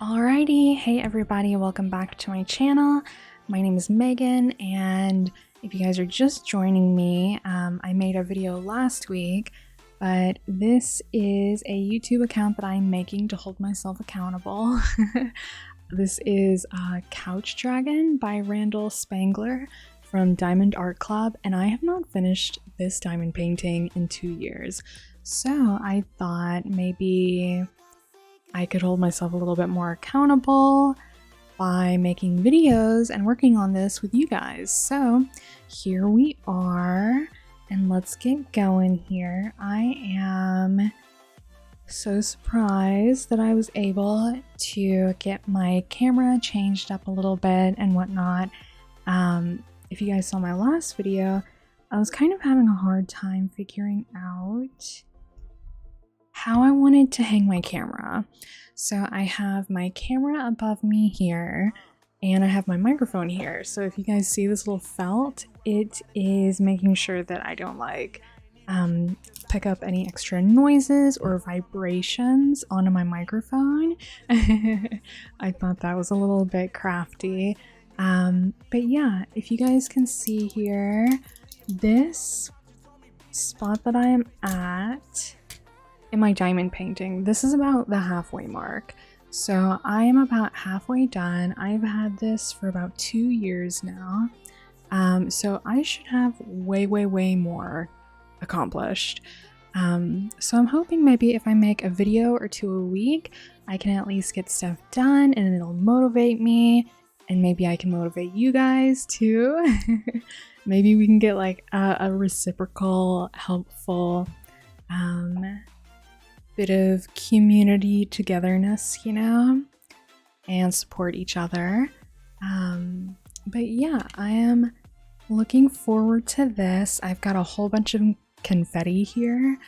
Alrighty, hey everybody, welcome back to my channel. My name is Megan, and if you guys are just joining me, I made a video last week, but this is a YouTube account that I'm making to hold myself accountable. This is Couch Dragon by Randal Spangler from Diamond Art Club, and I have not finished this diamond painting in 2 years. So I thought maybe I could hold myself a little bit more accountable by making videos and working on this with you guys. So here we are, and let's get going here. I am so surprised that I was able to get my camera changed up a little bit and whatnot. If you guys saw my last video, I was kind of having a hard time figuring out how I wanted to hang my camera. So I have my camera above me here, and I have my microphone here. So if you guys see this little felt, it is making sure that I don't pick up any extra noises or vibrations onto my microphone. I thought that was a little bit crafty. But yeah, if you guys can see here, this spot that I am at in my diamond painting, this is about the halfway mark. So I am about halfway done. I've had this for about 2 years now. So I should have way more accomplished. So I'm hoping maybe if I make a video or 2 a week, I can at least get stuff done and it'll motivate me, and maybe I can motivate you guys too. Maybe we can get like a reciprocal, helpful, bit of community togetherness, you know, and support each other. But yeah, I am looking forward to this. I've got a whole bunch of confetti here.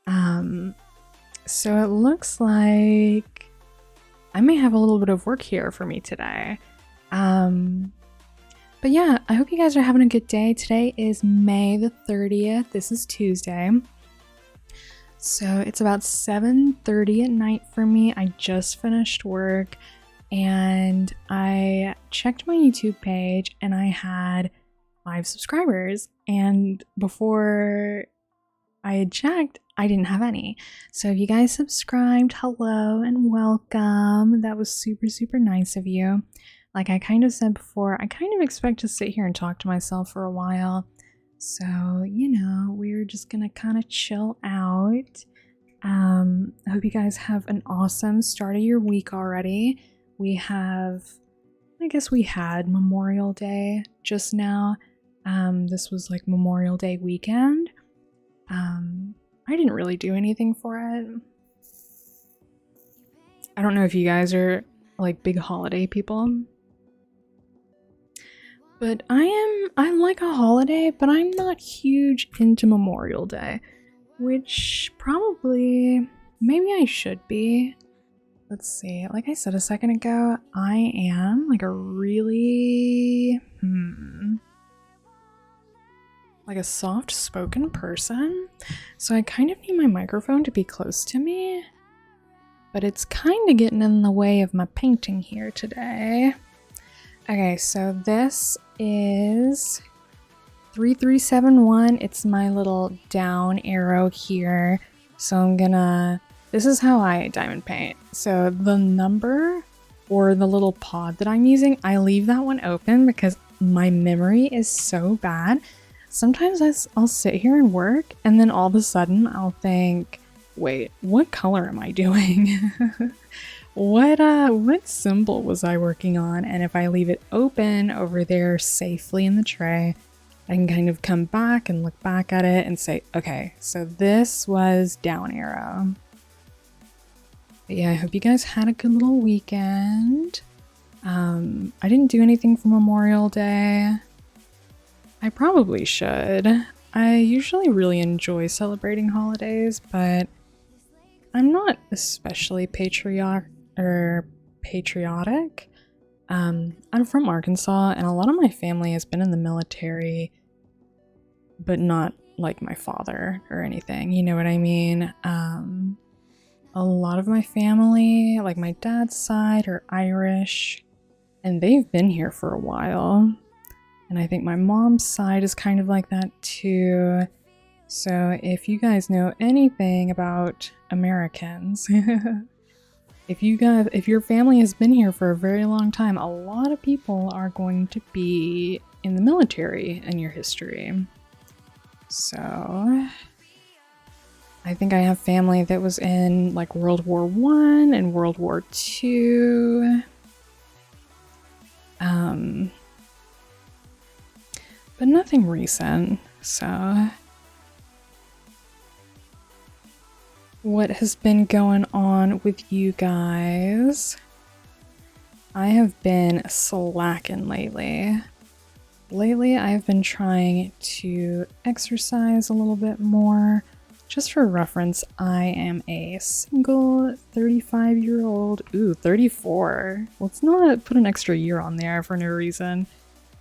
So it looks like I may have a little bit of work here for me today. But yeah, I hope you guys are having a good day. Today is May the 30th. This is Tuesday. So it's about 7:30 at night for me. I just finished work and I checked my YouTube page and I had 5 subscribers. And before I had checked, I didn't have any. So if you guys subscribed, hello and welcome. That was super nice of you. Like I kind of said before, I kind of expect to sit here and talk to myself for a while. So, you know, we're just gonna kind of chill out. I hope you guys have an awesome start of your week already. We had Memorial Day just now. This was like Memorial Day weekend. I didn't really do anything for it. I don't know if you guys are like big holiday people. But I like a holiday, but I'm not huge into Memorial Day, which probably, maybe I should be. Let's see, like I said a second ago, I am like a really, like a soft-spoken person. So I kind of need my microphone to be close to me, but it's kind of getting in the way of my painting here today. Okay, so this is 3371. It's my little down arrow here. So this is how I diamond paint. So the number or the little pod that I'm using, I leave that one open because my memory is so bad. Sometimes I'll sit here and work and then all of a sudden I'll think, wait, what color am I doing? What symbol was I working on? And if I leave it open over there safely in the tray, I can kind of come back and look back at it and say, okay, so this was down arrow. But yeah, I hope you guys had a good little weekend. I didn't do anything for Memorial Day. I probably should. I usually really enjoy celebrating holidays, but I'm not especially patriotic. I'm from Arkansas, and a lot of my family has been in the military, but not like my father or anything, you know what I mean? a lot of my family, like my dad's side, are Irish, and they've been here for a while. And I think my mom's side is kind of like that too. So if you guys know anything about Americans, if your family has been here for a very long time, a lot of people are going to be in the military in your history. So I think I have family that was in like World War I and World War II. But nothing recent, so. What has been going on with you guys? I have been slacking lately. Lately, I've been trying to exercise a little bit more. Just for reference, I am a single 35-year-old. Ooh, 34. Let's not put an extra year on there for no reason.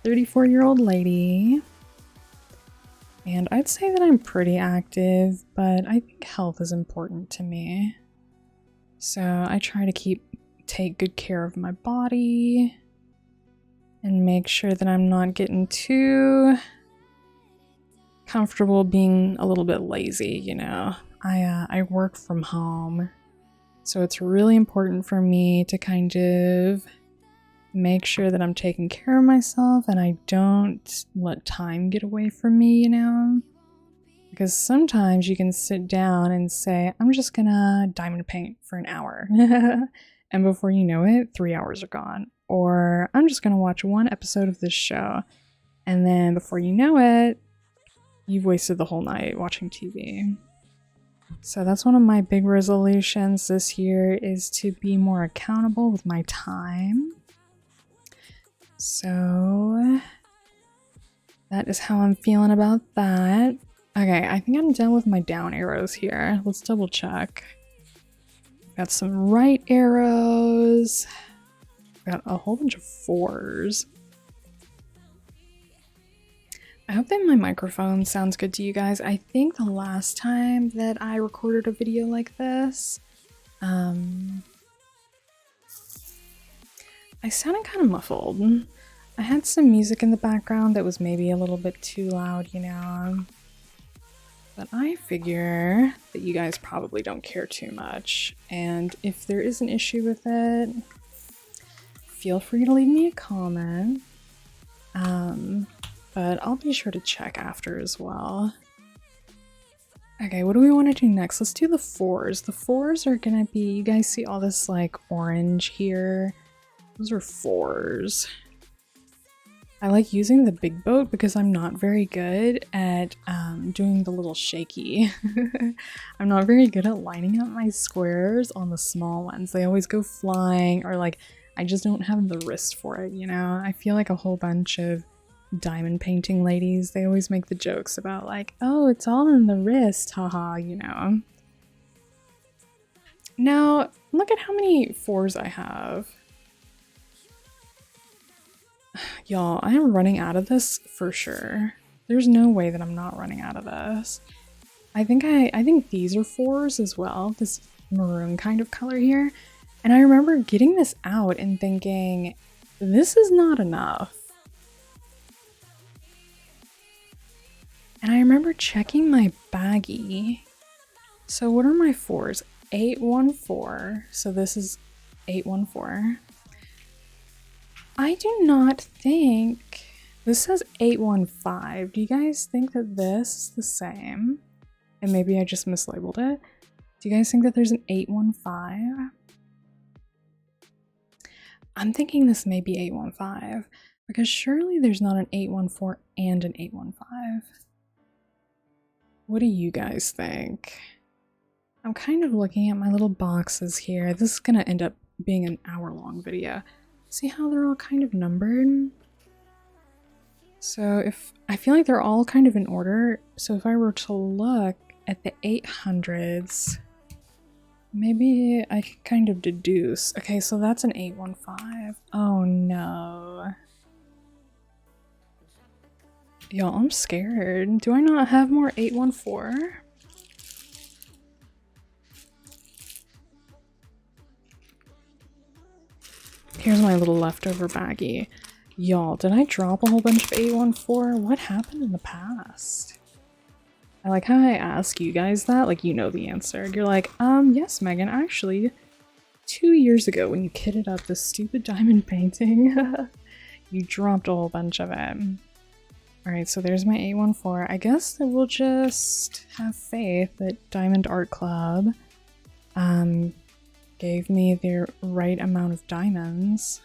34-year-old lady. And I'd say that I'm pretty active, but I think health is important to me. So I try to take good care of my body and make sure that I'm not getting too comfortable being a little bit lazy, you know. I work from home, so it's really important for me to kind of make sure that I'm taking care of myself and I don't let time get away from me, you know? Because sometimes you can sit down and say, I'm just gonna diamond paint for an hour. And before you know it, 3 hours are gone. Or I'm just gonna watch one episode of this show. And then before you know it, you've wasted the whole night watching TV. So that's one of my big resolutions this year, is to be more accountable with my time. So that is how I'm feeling about that. Okay, I think I'm done with my down arrows here. Let's double check. Got some right arrows. Got a whole bunch of 4s. I hope that my microphone sounds good to you guys. I think the last time that I recorded a video like this, I sounded kind of muffled. I had some music in the background that was maybe a little bit too loud, you know. But I figure that you guys probably don't care too much. And if there is an issue with it, feel free to leave me a comment. But I'll be sure to check after as well. Okay, what do we want to do next? Let's do the 4s. The 4s are gonna be, you guys see all this like orange here? Those are 4s. I like using the big boat because I'm not very good at doing the little shaky. I'm not very good at lining up my squares on the small ones. They always go flying, or like I just don't have the wrist for it, you know? I feel like a whole bunch of diamond painting ladies, they always make the jokes about like, oh, it's all in the wrist, haha, you know? Now, look at how many 4s I have. Y'all, I am running out of this for sure. There's no way that I'm not running out of this. I think these are 4s as well, this maroon kind of color here. And I remember getting this out and thinking, this is not enough. And I remember checking my baggie. So what are my 4s? 814. So this is 814. I do not think this says 815. Do you guys think that this is the same? And maybe I just mislabeled it. Do you guys think that there's an 815? I'm thinking this may be 815 because surely there's not an 814 and an 815. What do you guys think? I'm kind of looking at my little boxes here. This is gonna end up being an hour-long video. See how they're all kind of numbered? So I feel like they're all kind of in order. So if I were to look at the 800s, maybe I could kind of deduce. Okay, so that's an 815. Oh no. Y'all, I'm scared. Do I not have more 814? Here's my little leftover baggie. Y'all, did I drop a whole bunch of 814? What happened in the past? I like how I ask you guys that, like you know the answer. You're like, yes, Megan, actually, 2 years ago when you kitted up this stupid diamond painting, you dropped a whole bunch of it. Alright, so there's my 814. I guess that we'll just have faith that Diamond Art Club gave me the right amount of diamonds.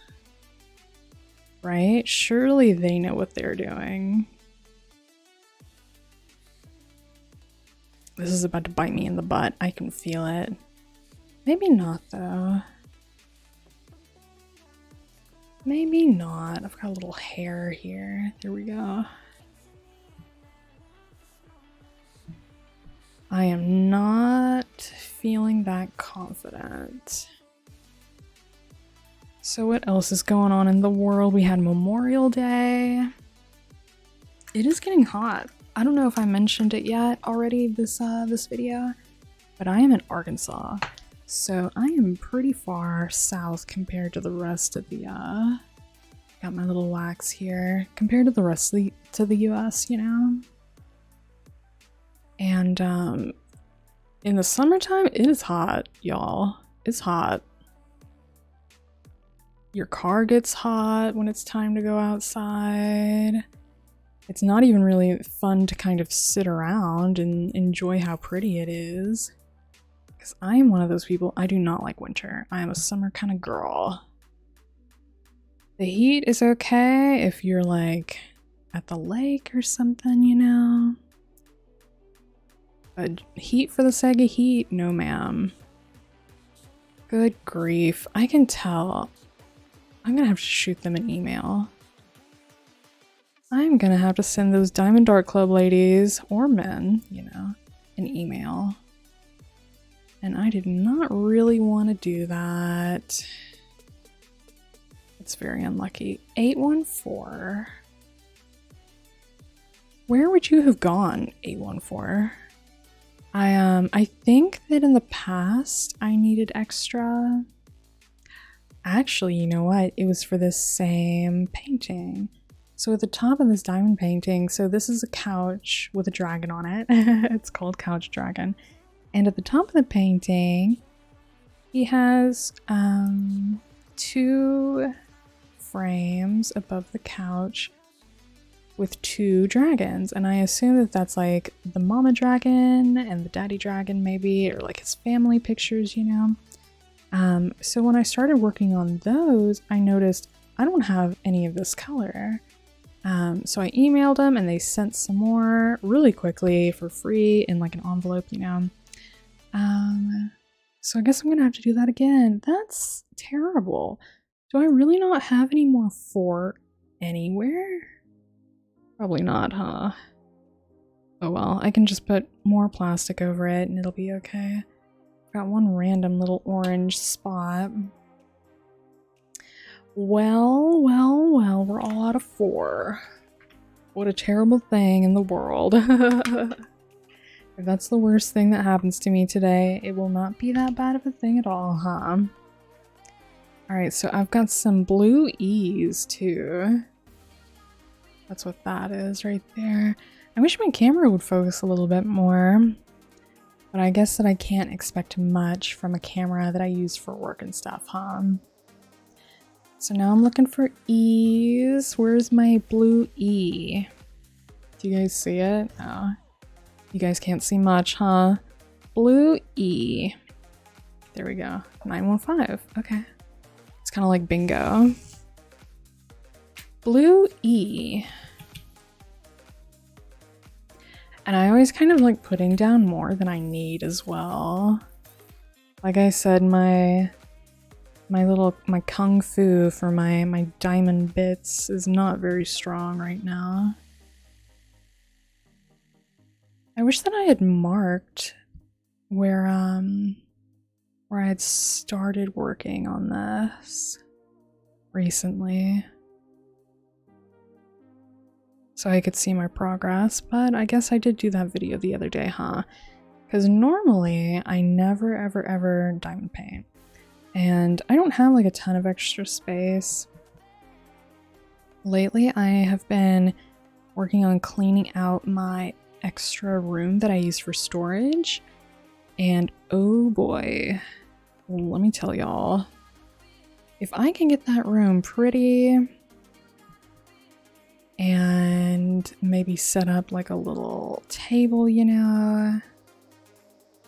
Right? Surely they know what they're doing. This is about to bite me in the butt. I can feel it. Maybe not, though. Maybe not. I've got a little hair here. There we go. I am not feeling that confident. So what else is going on in the world? We had Memorial Day. It is getting hot. I don't know if I mentioned it yet already this video, but I am in Arkansas. So I am pretty far south compared to the rest of the got my little wax here compared to the rest of the US, you know. And in the summertime, it is hot, y'all. It's hot. Your car gets hot when it's time to go outside. It's not even really fun to kind of sit around and enjoy how pretty it is. Because I am one of those people, I do not like winter. I am a summer kind of girl. The heat is okay if you're like at the lake or something, you know. But heat for the sake of heat, no ma'am. Good grief, I can tell. I'm gonna have to shoot them an email. I'm gonna have to send those Diamond Art Club ladies, or men, you know, an email. And I did not really want to do that. It's very unlucky. 814. Where would you have gone, 814? I think that in the past I needed extra. Actually, you know what? It was for this same painting. So at the top of this diamond painting, so this is a couch with a dragon on it. It's called Couch Dragon. And at the top of the painting, he has 2 frames above the couch with 2 dragons. And I assume that that's like the mama dragon and the daddy dragon maybe, or like his family pictures, you know? So when I started working on those, I noticed I don't have any of this color. So I emailed them and they sent some more really quickly for free in like an envelope, you know. So I guess I'm gonna have to do that again. That's terrible. Do I really not have any more 4 anywhere? Probably not, huh? Oh well, I can just put more plastic over it and it'll be okay. Got one random little orange spot. Well, we're all out of 4. What a terrible thing in the world. If that's the worst thing that happens to me today, it will not be that bad of a thing at all, huh? Alright, so I've got some blue E's too. That's what that is right there. I wish my camera would focus a little bit more. But I guess that I can't expect much from a camera that I use for work and stuff, huh? So now I'm looking for E's. Where's my blue E? Do you guys see it? Oh. You guys can't see much, huh? Blue E. There we go. 915. Okay. It's kind of like bingo. Blue E. And I always kind of like putting down more than I need as well. Like I said, my kung fu for my diamond bits is not very strong right now. I wish that I had marked where I had started working on this recently, so I could see my progress, but I guess I did do that video the other day, huh? Because normally I never ever diamond paint. And I don't have like a ton of extra space. Lately, I have been working on cleaning out my extra room that I use for storage. And oh boy, let me tell y'all, if I can get that room pretty and maybe set up like a little table, you know,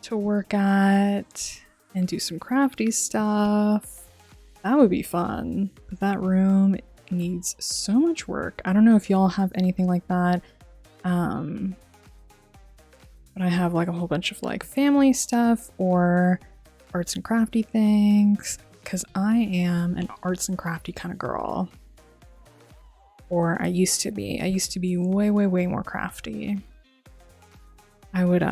to work at and do some crafty stuff, that would be fun. But that room needs so much work. I don't know if y'all have anything like that. But I have like a whole bunch of like family stuff or arts and crafty things, because I am an arts and crafty kind of girl. Or I used to be. I used to be way, way, way more crafty. I would,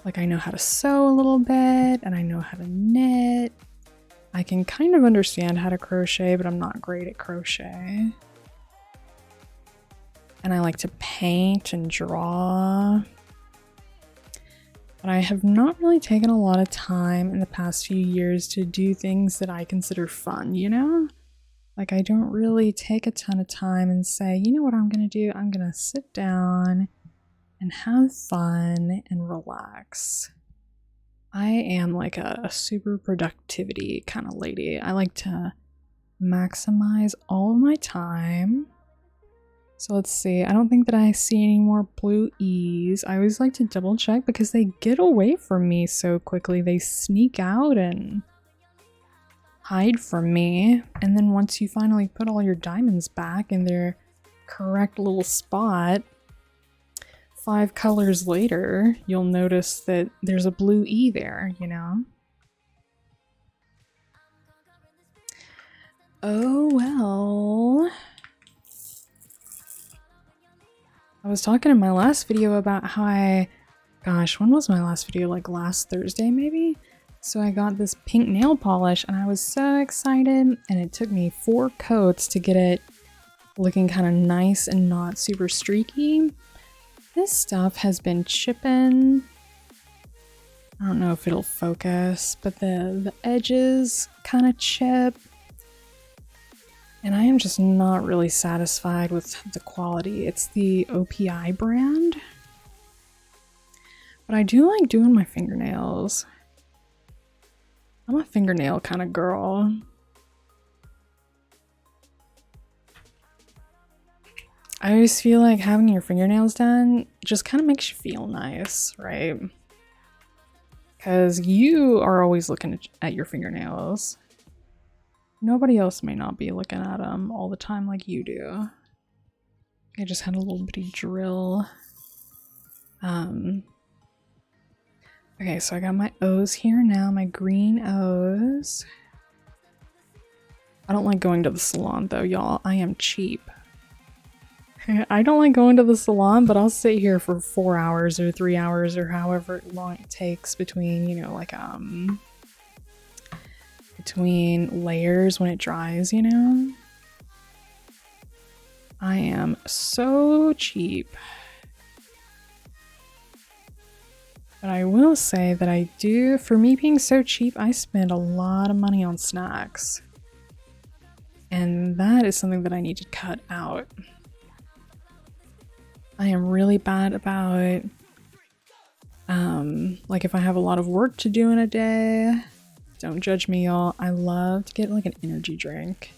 like I know how to sew a little bit and I know how to knit. I can kind of understand how to crochet, but I'm not great at crochet. And I like to paint and draw. But I have not really taken a lot of time in the past few years to do things that I consider fun, you know? Like I don't really take a ton of time and say, you know what I'm gonna do? I'm gonna sit down and have fun and relax. I am like a super productivity kind of lady. I like to maximize all of my time. So let's see, I don't think that I see any more blue E's. I always like to double check because they get away from me so quickly. They sneak out and hide from me. And then once you finally put all your diamonds back in their correct little spot, 5 colors later, you'll notice that there's a blue E there, you know? Oh well. I was talking in my last video about how gosh, when was my last video? Like last Thursday maybe? So I got this pink nail polish and I was so excited, and it took me 4 coats to get it looking kind of nice and not super streaky. This stuff has been chipping. I don't know if it'll focus, but the edges kind of chip. And I am just not really satisfied with the quality. It's the OPI brand. But I do like doing my fingernails. I'm a fingernail kind of girl. I always feel like having your fingernails done just kind of makes you feel nice, right? Because you are always looking at your fingernails. Nobody else may not be looking at them all the time like you do. I just had a little bitty drill. Okay, so I got my O's here now, my green O's. I don't like going to the salon though, y'all. I am cheap. I don't like going to the salon, but I'll sit here for 4 hours or 3 hours or however long it takes between, you know, like, between layers when it dries, you know? I am so cheap. But I will say that I do, for me being so cheap, I spend a lot of money on snacks. And that is something that I need to cut out. I am really bad about, like if I have a lot of work to do in a day, don't judge me y'all, I love to get like an energy drink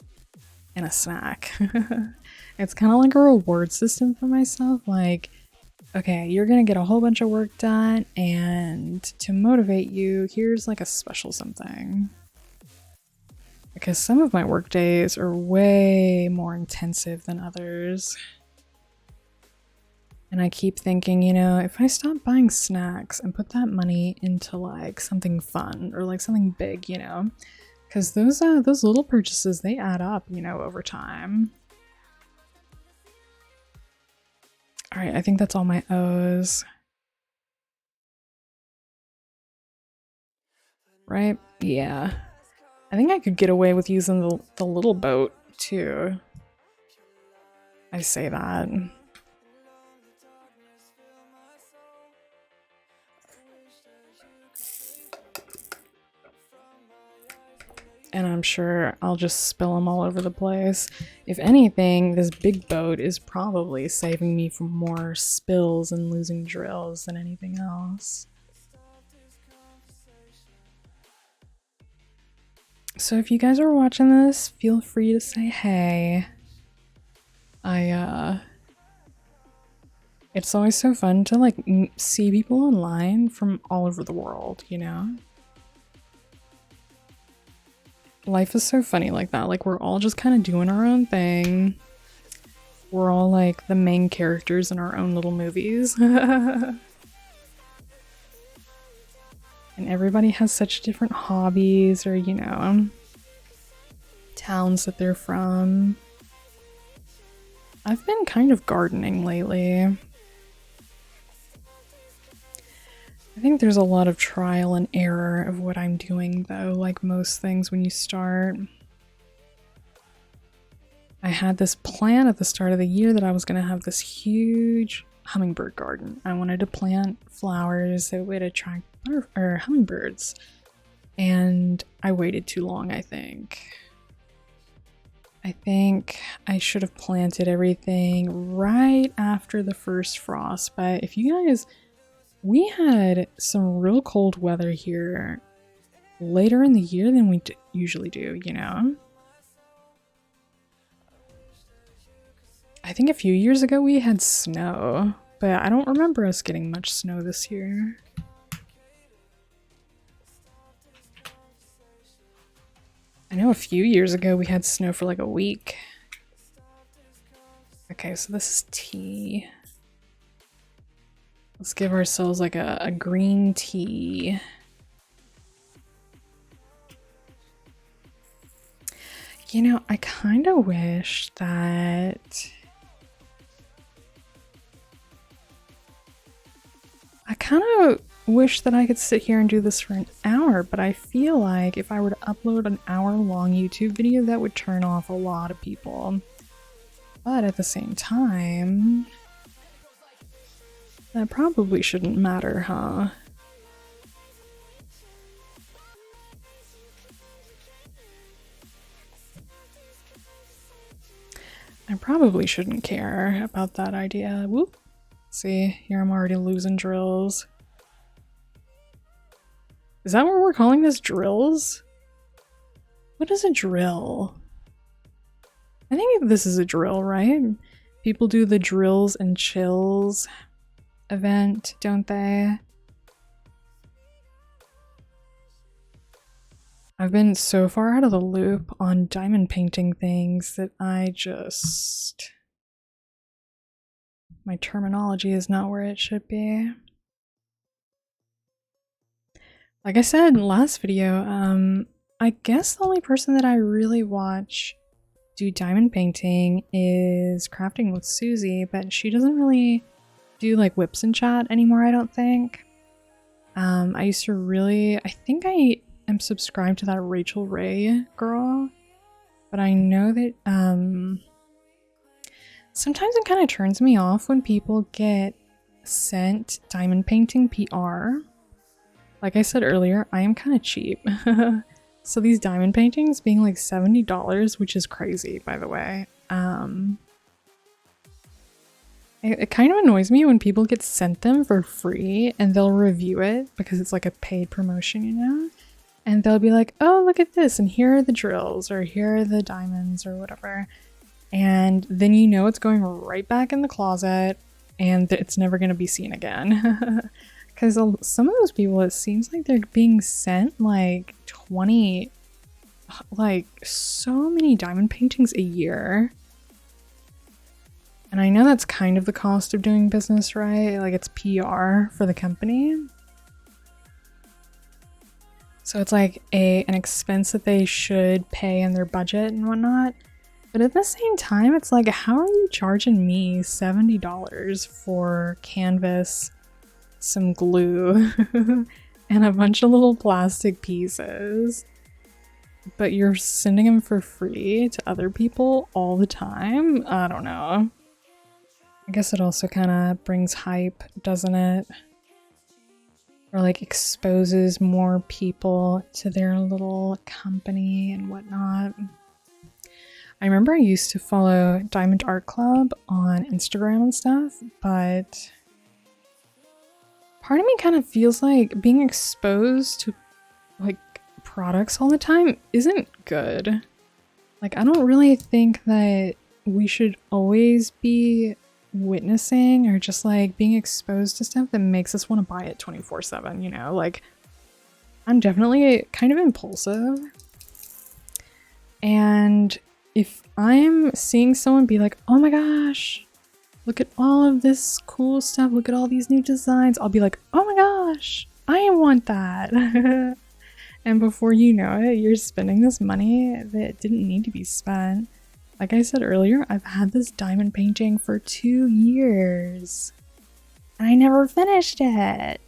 and a snack. It's kind of like a reward system for myself, like, okay, you're gonna get a whole bunch of work done, and to motivate you, here's like a special something. Because some of my work days are way more intensive than others. And I keep thinking, you know, if I stop buying snacks and put that money into like something fun or like something big, you know, because those little purchases, they add up, you know, over time. All right, I think that's all my O's. Right? Yeah. I think I could get away with using the little boat too. I say that. And I'm sure I'll just spill them all over the place. If anything, this big boat is probably saving me from more spills and losing drills than anything else. So if you guys are watching this, feel free to say hey. It's always so fun to like see people online from all over the world, you know? Life is so funny like that. Like, we're all just kind of doing our own thing. We're all like the main characters in our own little movies. And everybody has such different hobbies or, you know, towns that they're from. I've been kind of gardening lately. I think there's a lot of trial and error of what I'm doing though, like most things when you start. I had this plan at the start of the year that I was going to have this huge hummingbird garden. I wanted to plant flowers that would attract hummingbirds. And I waited too long, I think. I think I should have planted everything right after the first frost, but if you guys... We had some real cold weather here later in the year than we usually do, you know? I think a few years ago we had snow, but I don't remember us getting much snow this year. I know a few years ago we had snow for like a week. Okay, so this is tea. Let's give ourselves like a green tea. You know, I kind of wish that... I could sit here and do this for an hour, but I feel like if I were to upload an hour-long YouTube video, that would turn off a lot of people. But at the same time... that probably shouldn't matter, huh? I probably shouldn't care about that idea. Whoop. See, here I'm already losing drills. Is that what we're calling this, drills? What is a drill? I think this is a drill, right? People do the drills and chills event, don't they? I've been so far out of the loop on diamond painting things that my terminology is not where it should be. Like I said in the last video, I guess the only person that I really watch do diamond painting is Crafting with Susie, but she doesn't really do like whips and chat anymore, I don't think. I used to really... I think I am subscribed to that Rachel Ray girl, but I know that sometimes it kind of turns me off when people get sent diamond painting PR. Like I said earlier, I am kind of cheap. So these diamond paintings being like $70, which is crazy, by the way. It kind of annoys me when people get sent them for free and they'll review it because it's like a paid promotion, you know? And they'll be like, oh, look at this, and here are the drills, or here are the diamonds, or whatever. And then you know it's going right back in the closet and it's never going to be seen again. Because some of those people, it seems like they're being sent like 20, like so many diamond paintings a year. And I know that's kind of the cost of doing business, right? Like it's PR for the company. So it's like an expense that they should pay in their budget and whatnot. But at the same time, it's like, how are you charging me $70 for canvas, some glue, and a bunch of little plastic pieces? But you're sending them for free to other people all the time? I don't know. I guess it also kind of brings hype, doesn't it? or like exposes more people to their little company and whatnot. I remember I used to follow Diamond Art Club on Instagram and stuff, but part of me kind of feels like being exposed to like products all the time isn't good. Like, I don't really think that we should always be witnessing or just like being exposed to stuff that makes us want to buy it 24/7, you know? Like, I'm definitely kind of impulsive. And if I'm seeing someone be like, oh my gosh, look at all of this cool stuff, look at all these new designs, I'll be like, oh my gosh, I want that. And before you know it, you're spending this money that didn't need to be spent. Like I said earlier, I've had this diamond painting for 2 years. And I never finished it.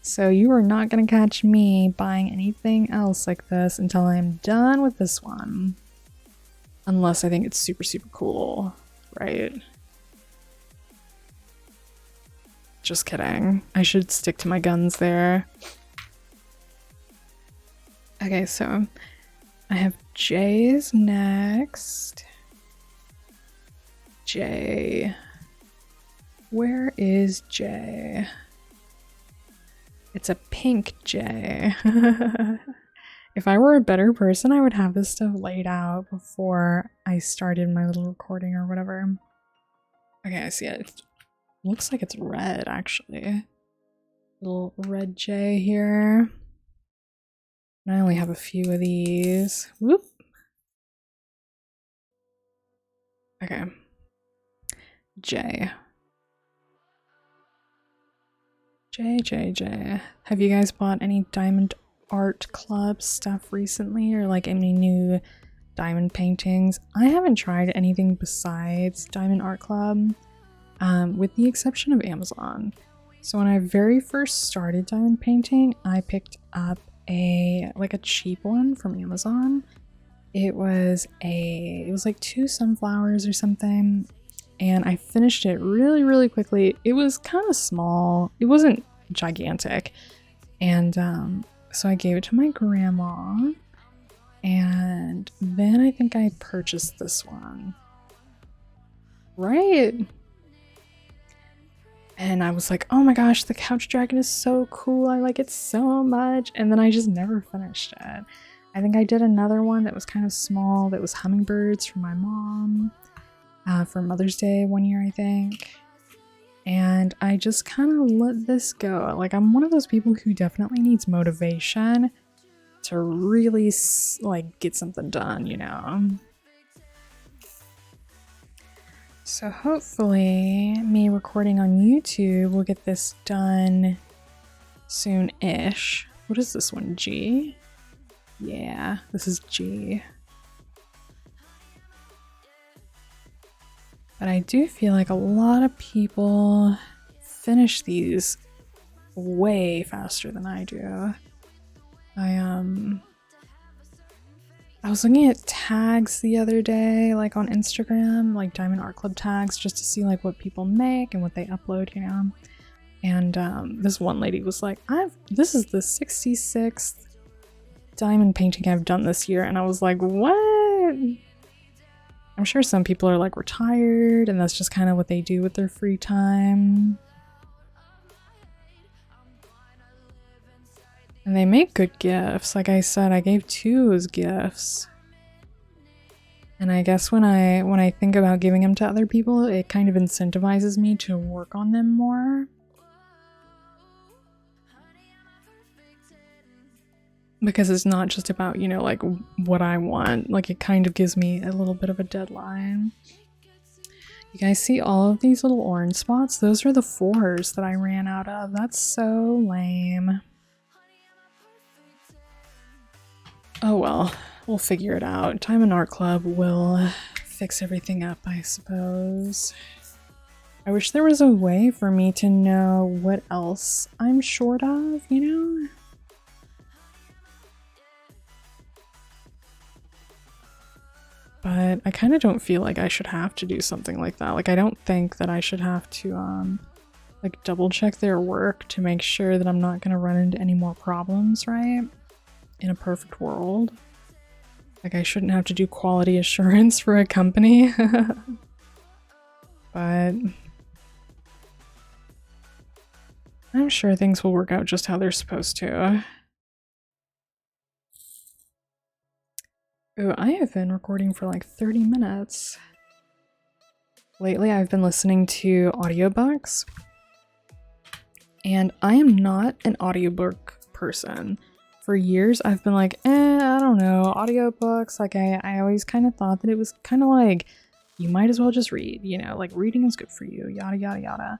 So you are not going to catch me buying anything else like this until I'm done with this one. Unless I think it's super, super cool, right? Just kidding. I should stick to my guns there. Okay, so I have J's next. J. Where is J? It's a pink J. If I were a better person, I would have this stuff laid out before I started my little recording or whatever. Okay, I see it. It looks like it's red, actually. Little red J here. And I only have a few of these. Whoop. Okay. J. J. Have you guys bought any Diamond Art Club stuff recently, or like any new diamond paintings? I haven't tried anything besides Diamond Art Club, with the exception of Amazon. So when I very first started diamond painting, I picked up a cheap one from Amazon. It was like 2 sunflowers or something, and I finished it really, really quickly. It was kind of small. It wasn't gigantic. And so I gave it to my grandma, and then I think I purchased this one. Right? And I was like, oh my gosh, the couch dragon is so cool. I like it so much. And then I just never finished it. I think I did another one that was kind of small, that was hummingbirds for my mom for Mother's Day one year, I think. And I just kind of let this go. Like, I'm one of those people who definitely needs motivation to really like get something done, you know? So hopefully me recording on YouTube will get this done soon-ish. What is this one, G? Yeah, this is G. But I do feel like a lot of people finish these way faster than I do. I was looking at tags the other day, like on Instagram, like Diamond Art Club tags, just to see like what people make and what they upload, you know? And this one lady was like, this is the 66th diamond painting I've done this year. And I was like, what? I'm sure some people are like retired and that's just kind of what they do with their free time. And they make good gifts. Like I said, I gave 2 as gifts. And I guess when I think about giving them to other people, it kind of incentivizes me to work on them more. Because it's not just about, you know, like what I want. Like, it kind of gives me a little bit of a deadline. You guys see all of these little orange spots? Those are the 4s that I ran out of. That's so lame. Oh well, we'll figure it out. Diamond Art Club will fix everything up, I suppose. I wish there was a way for me to know what else I'm short of, you know? But I kind of don't feel like I should have to do something like that. Like, I don't think that I should have to like double check their work to make sure that I'm not going to run into any more problems, right? In a perfect world. Like I shouldn't have to do quality assurance for a company. But I'm sure things will work out just how they're supposed to. Ooh, I have been recording for like 30 minutes. Lately, I've been listening to audiobooks. And I am not an audiobook person. For years, I've been like, I don't know, audiobooks. Like, I always kind of thought that it was kind of like, you might as well just read, you know, like reading is good for you, yada, yada, yada.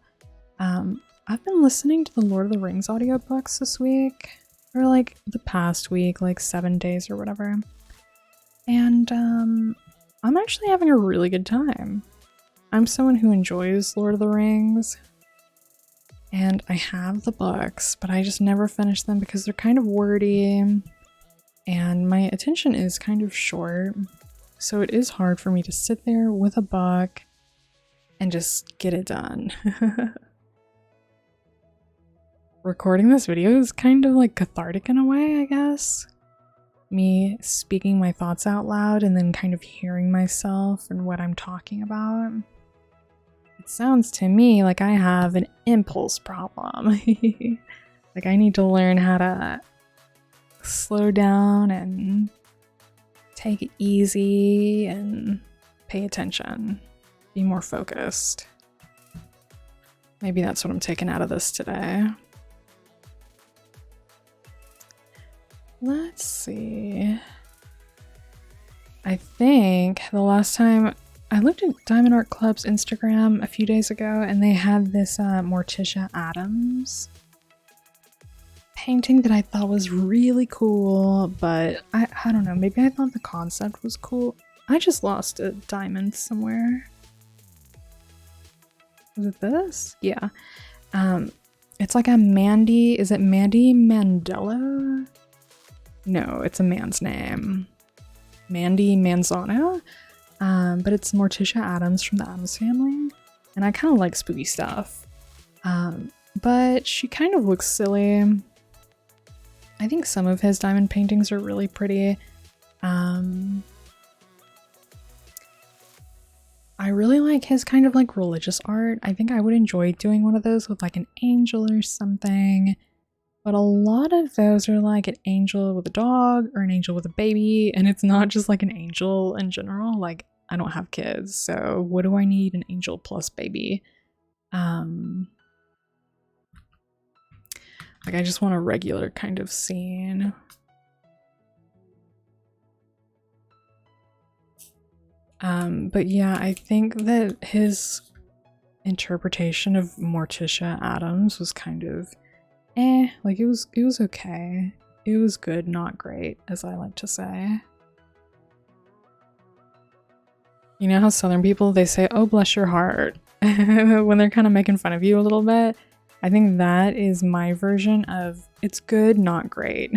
I've been listening to the Lord of the Rings audiobooks this week, or like the past week, like 7 days or whatever. And I'm actually having a really good time. I'm someone who enjoys Lord of the Rings, and I have the books, but I just never finish them because they're kind of wordy, and my attention is kind of short, so it is hard for me to sit there with a book and just get it done. Recording this video is kind of like cathartic in a way, I guess. Me speaking my thoughts out loud and then kind of hearing myself and what I'm talking about. It sounds to me like I have an impulse problem. Like I need to learn how to slow down and take it easy and pay attention, be more focused. Maybe that's what I'm taking out of this today. Let's see. I think the last time I looked at Diamond Art Club's Instagram a few days ago, and they had this Morticia Addams painting that I thought was really cool, but I don't know, maybe I thought the concept was cool. I just lost a diamond somewhere. Was it this? Yeah. It's like a Mandy, is it Mandy Mandela? No, it's a man's name. Mandy Manzano. But it's Morticia Addams from the Addams Family. And I kind of like spooky stuff. But she kind of looks silly. I think some of his diamond paintings are really pretty. I really like his kind of like religious art. I think I would enjoy doing one of those with like an angel or something. But a lot of those are like an angel with a dog or an angel with a baby, and it's not just like an angel in general. Like, I don't have kids, so what do I need an angel plus baby? Like, I just want a regular kind of scene. But yeah, I think that his interpretation of Morticia Addams was kind of like it was okay. It was good, not great, as I like to say. You know how Southern people, they say, oh, bless your heart, when they're kind of making fun of you a little bit? I think that is my version of it's good, not great.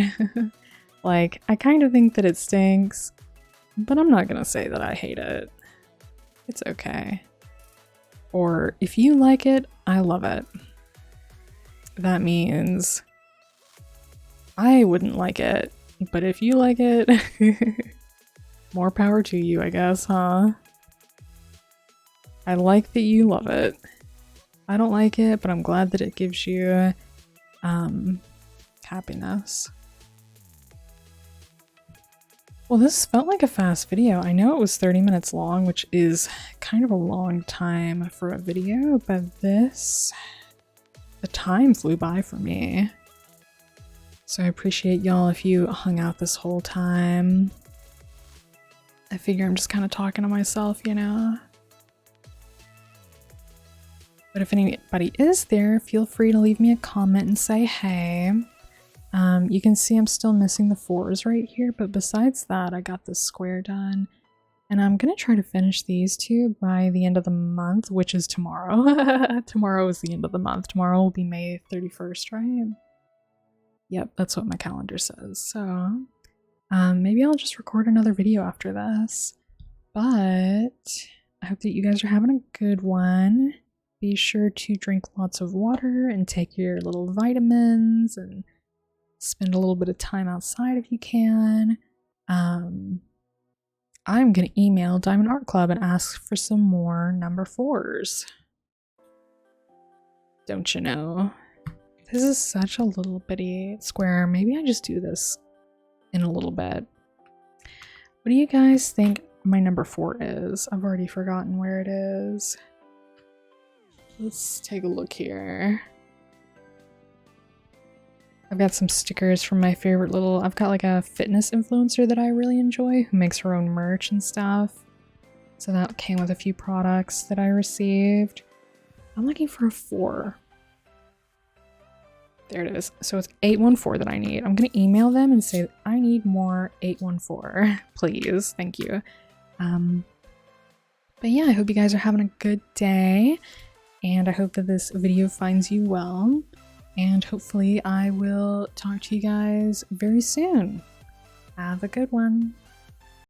Like, I kind of think that it stinks, but I'm not gonna say that I hate it. It's okay. Or if you like it, I love it. That means I wouldn't like it, but if you like it, more power to you, I guess, huh? I like that you love it. I don't like it, but I'm glad that it gives you happiness. Well, this felt like a fast video. I know it was 30 minutes long, which is kind of a long time for a video, but the time flew by for me. So I appreciate y'all if you hung out this whole time. I figure I'm just kind of talking to myself, you know? But if anybody is there, feel free to leave me a comment and say hey. You can see I'm still missing the 4s right here, but besides that, I got this square done. And I'm gonna try to finish these two by the end of the month, which is tomorrow. Tomorrow is the end of the month. Tomorrow will be May 31st, right? Yep, that's what my calendar says. So maybe I'll just record another video after this. But I hope that you guys are having a good one. be sure to drink lots of water and take your little vitamins and spend a little bit of time outside if you can. I'm gonna email Diamond Art Club and ask for some more number 4s. Don't you know? This is such a little bitty square. Maybe I just do this in a little bit. What do you guys think my number 4 is? I've already forgotten where it is. Let's take a look here. I've got some stickers from my favorite little, I've got like a fitness influencer that I really enjoy who makes her own merch and stuff. So that came with a few products that I received. I'm looking for a 4. There it is. So it's 814 that I need. I'm going to email them and say, I need more 814, please. Thank you. But yeah, I hope you guys are having a good day. And I hope that this video finds you well. And hopefully I will talk to you guys very soon. Have a good one.